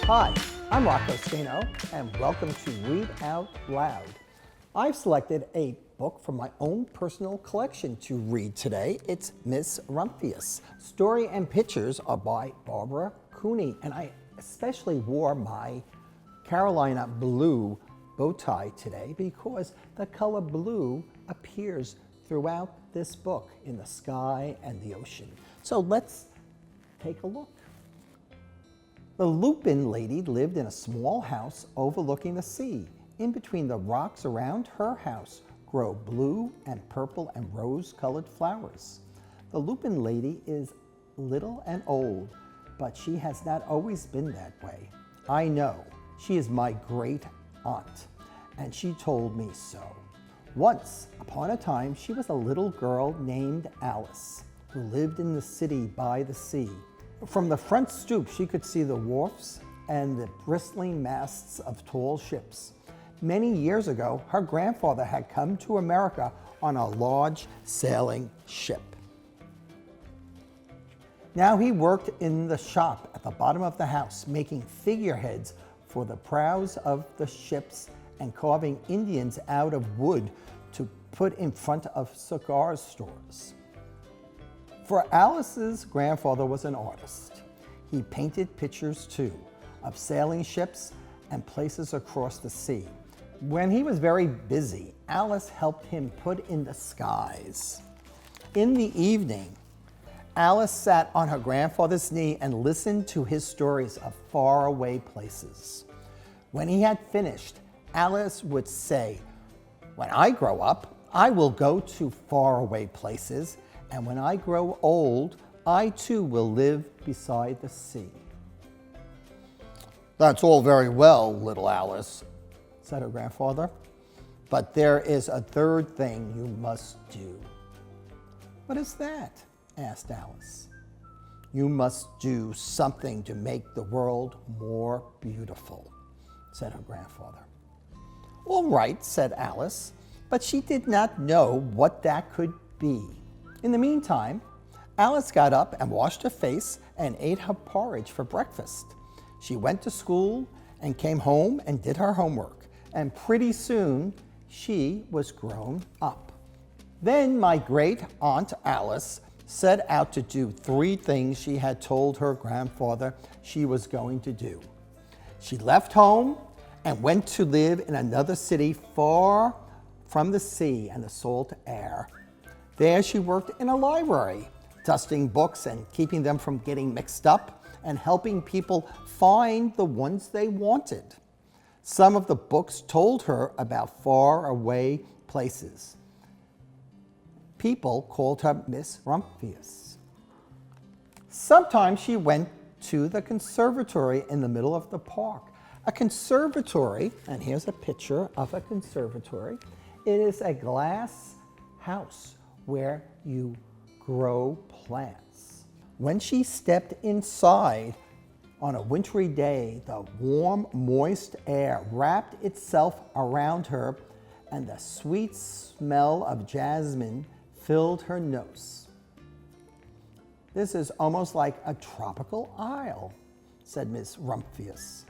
Hi, I'm Rocco Stano, and welcome to Read Out Loud. I've selected a book from my own personal collection to read today. It's Miss Rumphius. Story and pictures are by Barbara Cooney, and I especially wore my Carolina blue bow tie today because the color blue appears throughout this book in the sky and the ocean. So let's take a look. The Lupine Lady lived in a small house overlooking the sea. In between the rocks around her house grow blue and purple and rose-colored flowers. The Lupine Lady is little and old, but she has not always been that way. I know. She is my great aunt, and she told me so. Once upon a time, she was a little girl named Alice who lived in the city by the sea. From the front stoop, she could see the wharfs and the bristling masts of tall ships. Many years ago, her grandfather had come to America on a large sailing ship. Now he worked in the shop at the bottom of the house, making figureheads for the prows of the ships and carving Indians out of wood to put in front of cigar stores. For Alice's grandfather was an artist. He painted pictures too of sailing ships and places across the sea. When he was very busy, Alice helped him put in the skies. In the evening, Alice sat on her grandfather's knee and listened to his stories of faraway places. When he had finished, Alice would say, "When I grow up, I will go to faraway places, and when I grow old, I too will live beside the sea." "That's all very well, little Alice," said her grandfather, "but there is a third thing you must do." "What is that?" asked Alice. "You must do something to make the world more beautiful," said her grandfather. "All right," said Alice, but she did not know what that could be. In the meantime, Alice got up and washed her face and ate her porridge for breakfast. She went to school and came home and did her homework, and pretty soon she was grown up. Then my great aunt Alice set out to do 3 things she had told her grandfather she was going to do. She left home and went to live in another city far from the sea and the salt air. There she worked in a library, dusting books and keeping them from getting mixed up and helping people find the ones they wanted. Some of the books told her about faraway places. People called her Miss Rumphius. Sometimes she went to the conservatory in the middle of the park. A conservatory, and here's a picture of a conservatory. It is a glass house where you grow plants. When she stepped inside on a wintry day, the warm, moist air wrapped itself around her, and the sweet smell of jasmine filled her nose. "This is almost like a tropical isle," said Miss Rumphius,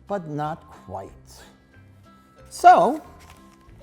"but not quite." So,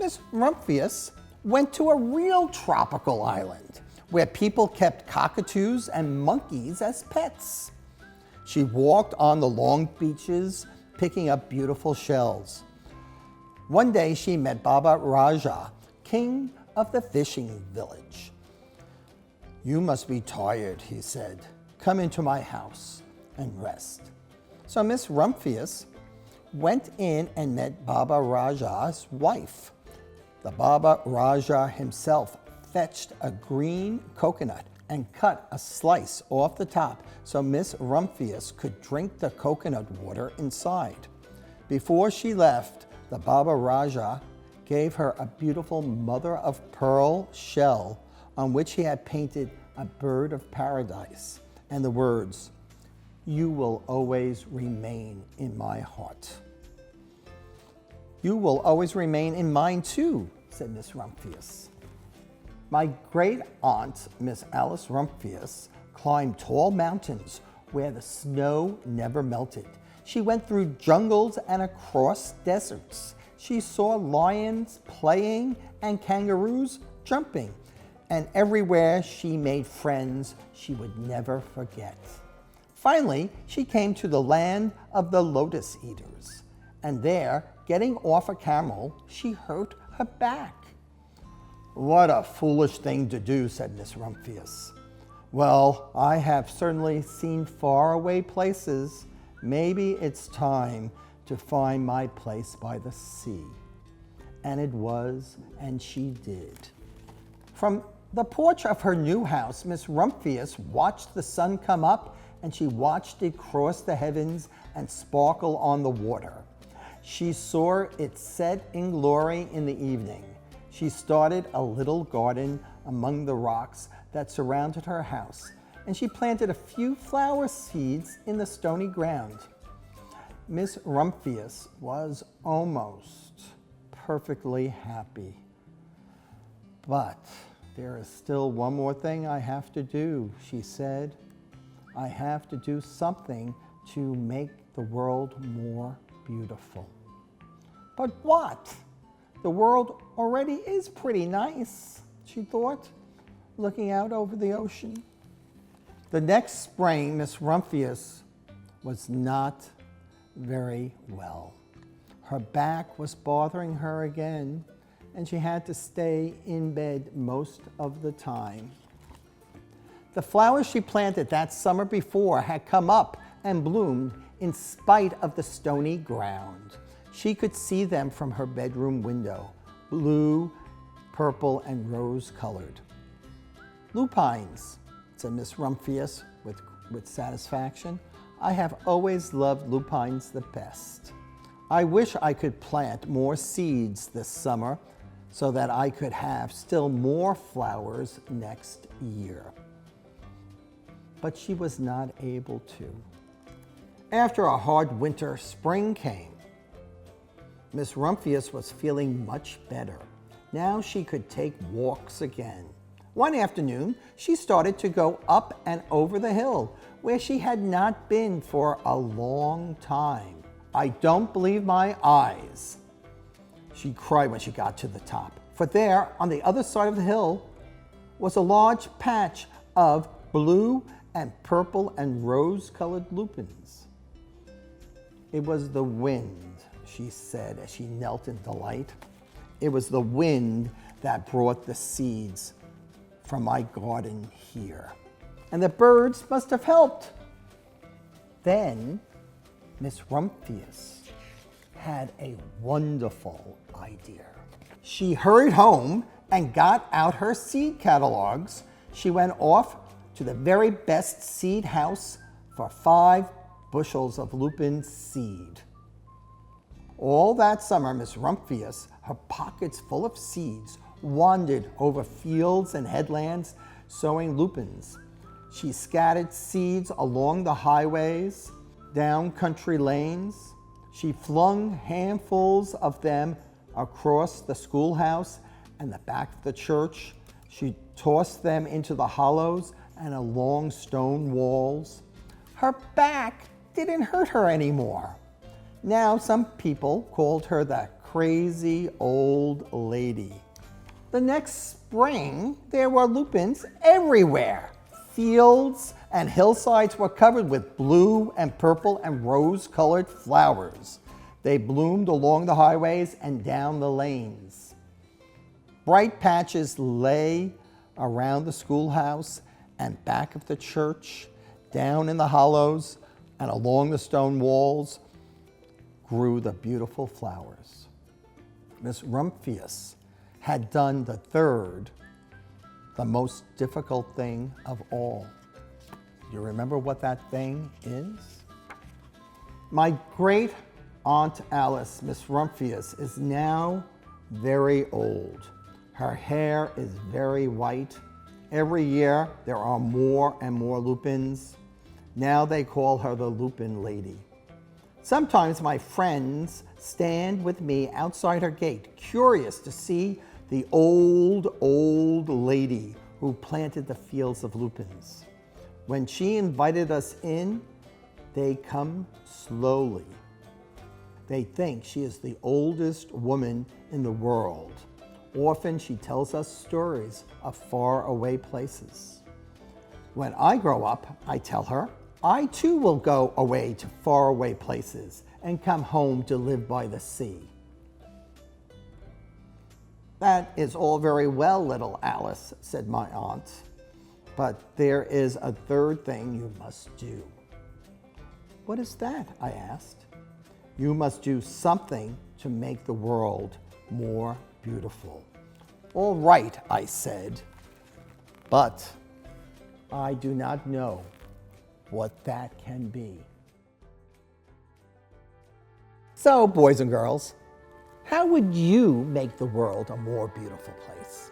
Miss Rumphius went to a real tropical island where people kept cockatoos and monkeys as pets. She walked on the long beaches, picking up beautiful shells. One day she met Baba Raja, king of the fishing village. "You must be tired," he said. "Come into my house and rest." So Miss Rumphius went in and met Baba Raja's wife. The Baba Raja himself fetched a green coconut and cut a slice off the top so Miss Rumphius could drink the coconut water inside. Before she left, the Baba Raja gave her a beautiful mother-of-pearl shell on which he had painted a bird of paradise and the words, "You will always remain in my heart." "You will always remain in mine too," said Miss Rumphius. My great aunt, Miss Alice Rumphius, climbed tall mountains where the snow never melted. She went through jungles and across deserts. She saw lions playing and kangaroos jumping. And everywhere she made friends she would never forget. Finally, she came to the land of the lotus eaters. And there, getting off a camel, she hurt her back. "What a foolish thing to do," said Miss Rumphius. "Well, I have certainly seen faraway places. Maybe it's time to find my place by the sea." And it was, and she did. From the porch of her new house, Miss Rumphius watched the sun come up, and she watched it cross the heavens and sparkle on the water. She saw it set in glory in the evening. She started a little garden among the rocks that surrounded her house, and she planted a few flower seeds in the stony ground. Miss Rumphius was almost perfectly happy. "But there is still one more thing I have to do," she said. "I have to do something to make the world more beautiful." "But what? The world already is pretty nice," she thought, looking out over the ocean. The next spring, Miss Rumphius was not very well. Her back was bothering her again, and she had to stay in bed most of the time. The flowers she planted that summer before had come up and bloomed in spite of the stony ground. She could see them from her bedroom window, blue, purple, and rose-colored. "Lupines," said Miss Rumphius with satisfaction. "I have always loved lupines the best. I wish I could plant more seeds this summer so that I could have still more flowers next year." But she was not able to. After a hard winter, spring came. Miss Rumphius was feeling much better. Now she could take walks again. One afternoon, she started to go up and over the hill, where she had not been for a long time. "I don't believe my eyes," she cried when she got to the top. For there, on the other side of the hill, was a large patch of blue and purple and rose-colored lupines. "It was the wind," she said as she knelt in delight. "It was the wind that brought the seeds from my garden here. And the birds must have helped." Then Miss Rumphius had a wonderful idea. She hurried home and got out her seed catalogs. She went off to the very best seed house for 5 bushels of lupin seed. All that summer, Miss Rumphius, her pockets full of seeds, wandered over fields and headlands sowing lupins. She scattered seeds along the highways, down country lanes. She flung handfuls of them across the schoolhouse and the back of the church. She tossed them into the hollows and along stone walls. Her back didn't hurt her anymore. Now some people called her the crazy old lady. The next spring, there were lupins everywhere. Fields and hillsides were covered with blue and purple and rose-colored flowers. They bloomed along the highways and down the lanes. Bright patches lay around the schoolhouse and back of the church, down in the hollows and along the stone walls grew the beautiful flowers. Miss Rumphius had done the third, the most difficult thing of all. You remember what that thing is? My great Aunt Alice, Miss Rumphius, is now very old. Her hair is very white. Every year there are more and more lupins. Now they call her the Lupine Lady. Sometimes my friends stand with me outside her gate, curious to see the old lady who planted the fields of lupins. When she invited us in, They come slowly. They think she is the oldest woman in the world. Often she tells us stories of faraway places. When I grow up, I tell her, I too will go away to faraway places and come home to live by the sea. That is all very well, little Alice, said my aunt, but there is a third thing you must do. What is that? I asked. You must do something to make the world more beautiful. All right, I said, but I do not know what that can be. So, boys and girls, how would you make the world a more beautiful place?